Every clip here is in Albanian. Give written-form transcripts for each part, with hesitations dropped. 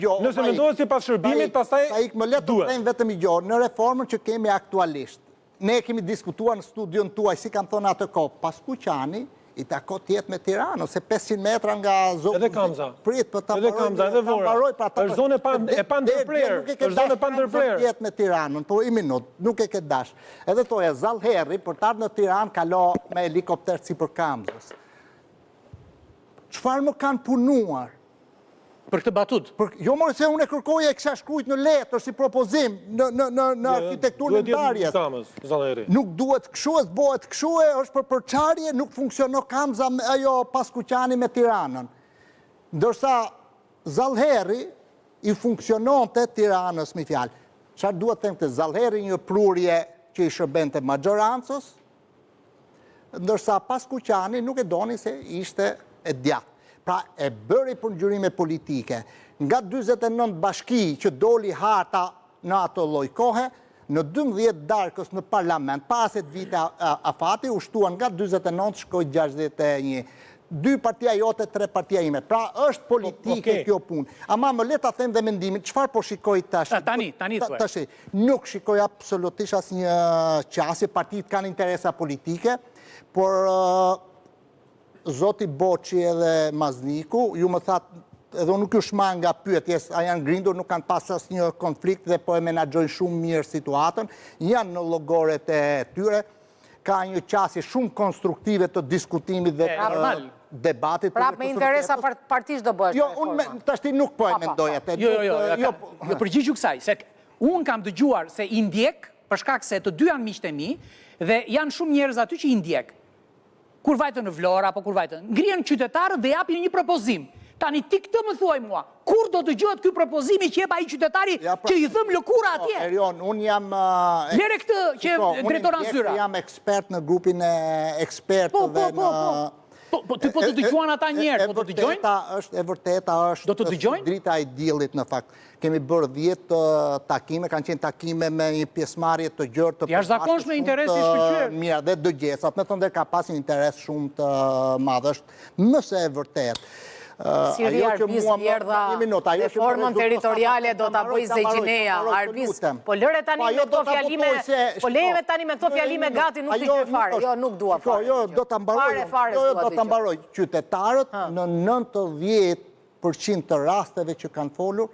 Nëse mendohet si pas shërbimit, pastaj duhet. Vetëm në reformën që kemi aktualisht. Ne kemi diskutuar në studion tuaj, si kam thonë atë kohë, pas Kuqani, i tako tjetë me Tiranë, ose 500 metra nga zonë... Edhe Kamza, edhe Kamza, edhe Vora. është zonë e pandërprerë, është zonë e pandërprerë. Tjetë me Tiranën, po i minut, nuk e ke dash. Edhe toja, Zallherri, për të ardhur në Tiranë, kalo me helikopter si për Kamzës. Çfarë më kanë punuar? Për këtë batut? Jo mërë se unë e kërkoja e kësha shkrujt në letër si propozim në arkitekturën e ndarjes. Nuk duhet këshu, e s'bohet këshu, është për përqarje, nuk funksiono Kamza ajo pas Kuqani me Tiranën. Ndërsa Zallherri i funksionon të Tiranës mi fjalë. Qarë duhet të të Zallherri një prurje që i shërben të majorancës, ndërsa pas Kuqani nuk e doni se ishte e djatë. Pra e bëri për ngjyrime politike. Nga 29 bashki që doli harta në ato lloj kohe, në 12 darkës në parlament, pas e të vite afati, ushtuan nga 29 shkoj 61. 2 partia jote, 3 partia ime. Pra është politike kjo punë. Ama më le ta them dhe mendimin, çfarë po shikoj tash? Tani thuaj. Nuk shikoj absolutisht asnjë qasje, partitë kanë interesa politike, por Zoti Boçi edhe Mazniku, ju më thatë, edhe nuk ju shma nga pyetjes, a janë grindur, nuk kanë pas asnjë konflikt dhe po e menaxhojnë shumë mirë situatën, janë në llogoret e tyre, ka një qasje shumë konstruktive të diskutimit dhe debatit. Prap me interesa partish do bëhet. Jo, unë tashti nuk po e mendoj atë. Jo, përgjigju kësaj, se unë kam dëgjuar se i ndjek, për shkak se të dy janë miqtë e mi, dhe janë shumë njerëz aty që i ndjek. Kur vajtën në Vlorë, apo kur vajtën, ngrihen qytetarët dhe japin një propozim. Tani ti këtë më thuaj mua, kur do të dëgjohet ky propozimi që jep ai qytetari që i thëm lëkura atje? Erion, unë jam... Lere këtë që drejtoran zyra. Jam ekspert në grupin e ekspertëve në... Po të dëgjuan ata njerë, po të dëgjojnë? E vërteta është drita e diellit në fakt. Kemi bërë 10 takime, kanë qenë takime me një pjesëmarrje të gjërë të jashtëzakonshme interesi shkëlqyer. Mirë, dhe dëgjesat, me thënë dhe ka pas një interes shumë të madh, është mëse e vërtet. Siri Arbis Bjerdha, reformën territoriale do të bëj Zegjineja, Arbis, po lëre tani me këto fjalime, po lejeve tani me këto fjalime gati nuk t'i gjë fare, jo nuk dua fare. Jo, do të mbaroj, qytetarët në 90% të rasteve që kanë folur,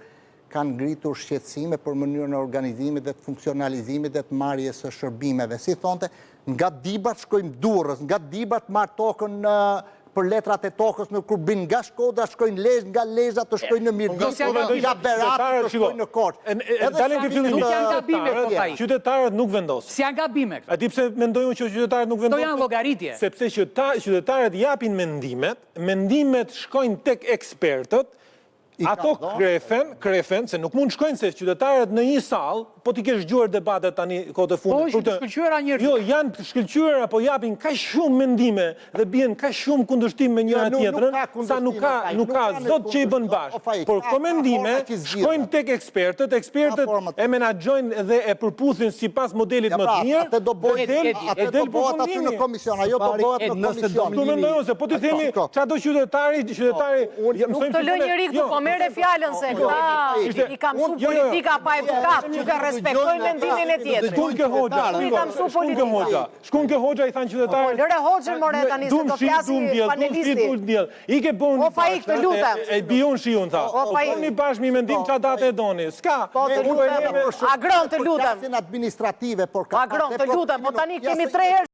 kanë ngritur shqetësime për mënyrën e organizimit dhe të funksionalizimit dhe të marrjes së shërbimeve. Si thonte, nga Dibat shkojmë Durrës, nga Dibat marr tokën për letrat e tokës në kur bin nga Shkodra, shkojnë Lezhë, nga Lezhë të shkojnë në Mirdisë, nga Berat të shkojnë në Korçë. Nuk janë gabime këto ai. Qytetarët nuk vendosin. Si janë gabime këto? A di pse mendojnë që qytetarët nuk vendosin? Këto janë llogaritje. Sepse qytetarët japin mendimet shkojnë tek ekspertët, ato krefen, se nuk mund shkojnë se qytetarët në një sallë, po t'i kesh gjuar debatet tani kohët e fundit. Po, shkëlqyera njerëz. Jo, janë shkëlqyera, po japin kaq shumë mendime dhe bien kaq shumë kundërshtim me njëra tjetrën, sa nuk ka zot që i bën bashkë. Por këto mendime shkojnë tek ekspertët e menaxhojnë dhe e përputhin sipas modelit më të mirë. Atë do bëhet aty në komision, ajo do bëhet në komision. Tu mendoj se po ti themi çado qytetari nuk të lë njëri këtu, po merre fjalën se këta i kam mësuar politika pa edukat, që ka respektojnë mendimin e tjetrit. Shkon ke Hoxha i thanë qytetarët. Lëre Hoxhën more tani se do flasi panelisti. I ke bën. O fa ik të lutem. E biun shiun tha. Keni bashkë mi mendim çfarë datë e doni. S'ka. Po të lutem. Agron të lutem. Administrative por Agron të lutem, po tani kemi 3 herë